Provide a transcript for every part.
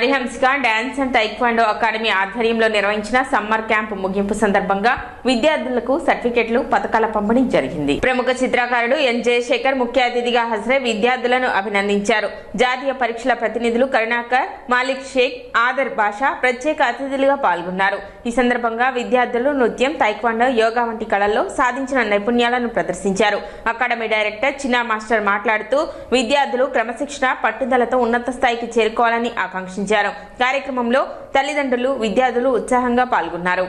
Harihamsika dance and taekwondo academy ఆధ్వర్యంలో నిర్వహించిన summer camp ముగింపు సందర్భంగా విద్యార్థులకు సర్టిఫికెట్లు పతకాల పంపిణీ జరిగింది. ప్రముఖ చిత్రకారుడు ఎన్ జయశేఖర్ ముఖ్య అతిథిగా హాజరై విద్యార్థులను అభినందించారు. జాతీయ పరీక్షల ప్రతినిధులు కరుణాకర్, మాలిక్ షేక్, ఆదర్ బాషా ప్రత్యేక అతిథులుగా పాల్గొన్నారు. ఈ సందర్భంగా విద్యార్థులు నృత్యం, టైక్వాండో, యోగా వంటి కళల్లో సాధించిన నైపుణ్యాలను ప్రదర్శించారు. అకాడమీ డైరెక్టర్ చిన్నా మాస్టర్ మాట్లాడుతూ విద్యార్థులు క్రమశిక్షణ, పట్టుదలతో ఉన్నత స్థాయికి చేరుకోవాలని ఆకాంక్షించారు. కార్యక్రమంలో తల్లిదండ్రులు, విద్యార్థులు ఉత్సాహంగా పాల్గొన్నారు.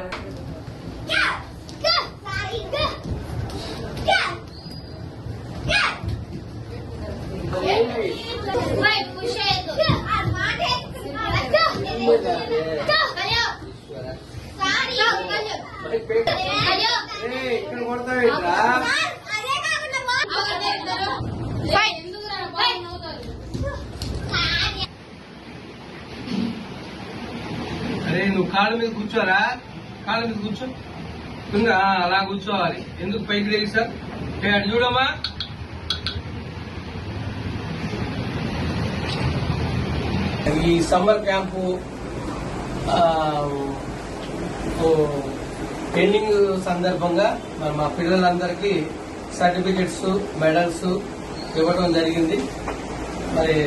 అరే నువ్వు కాళ్ళ మీద కూర్చోరా, కాళ్ళ మీద కూర్చో, అలా కూర్చోవాలి. ఎందుకు పైకి లేసా? అటు చూడమ్మా. ఈ సమ్మర్ క్యాంపు ఎండింగ్ సందర్భంగా మరి మా పిల్లలందరికీ సర్టిఫికెట్స్, మెడల్స్ ఇవ్వడం జరిగింది. మరి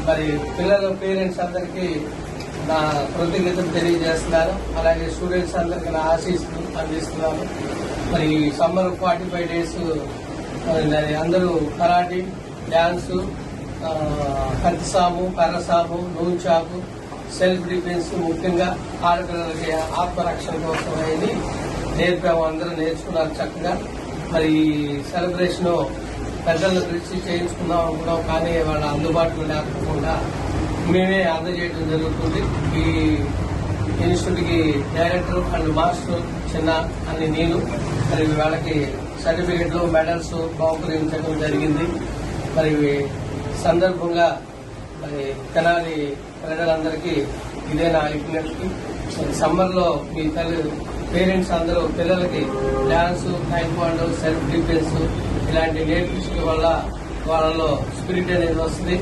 మరి పిల్లల పేరెంట్స్ అందరికీ నా కృతజ్ఞతలు తెలియజేస్తున్నాను. అలాగే స్టూడెంట్స్ అందరికీ నా ఆశీస్సులు అందిస్తున్నాను. మరి సమ్మర్ 45 days అందరూ కరాటే, డ్యాన్సు, కత్తిసాము, కర్రసాము, నూంచాకు, సెల్ఫ్ డిఫెన్స్, ముఖ్యంగా ఆడపిల్లలకి ఆత్మరక్షణ కోసం అనేది నేర్పాము. అందరూ నేర్చుకున్నారు చక్కగా. మరి ఈ సెలబ్రేషన్ పెద్దలను పిలిచి చేయించుకుందాం అనుకున్నాం, కానీ వాళ్ళ అందుబాటులో లేకపోకుండా మేమే అందజేయడం జరుగుతుంది. ఈ ఇన్స్టిట్యూట్ కి డైరెక్టర్ అండ్ మాస్టర్ చిన్న అని నేను మరి వాళ్ళకి సర్టిఫికెట్లు, మెడల్స్ బహుకరించడం జరిగింది. మరి సందర్భంగా మరి తెనాలి ప్రజలందరికీ ఇదే నా విజ్ఞప్తి. సమ్మర్ లో మీ పేరెంట్స్ అందరూ పిల్లలకి డాన్స్, టైక్వాండో, సెల్ఫ్ డిఫెన్స్ ఇలాంటి నేర్పించడం వల్ల వాళ్ళలో స్పిరిట్ అనేది వస్తుంది.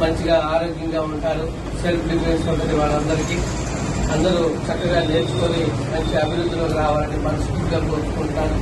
మంచిగా ఆరోగ్యంగా ఉంటారు. సెల్ఫ్ డిఫెన్స్ ఉంటుంది వాళ్ళందరికీ. అందరూ చక్కగా నేర్చుకొని మంచి అభివృద్ధిలోకి రావాలని మనస్ఫూర్తిగా కోరుకుంటాను.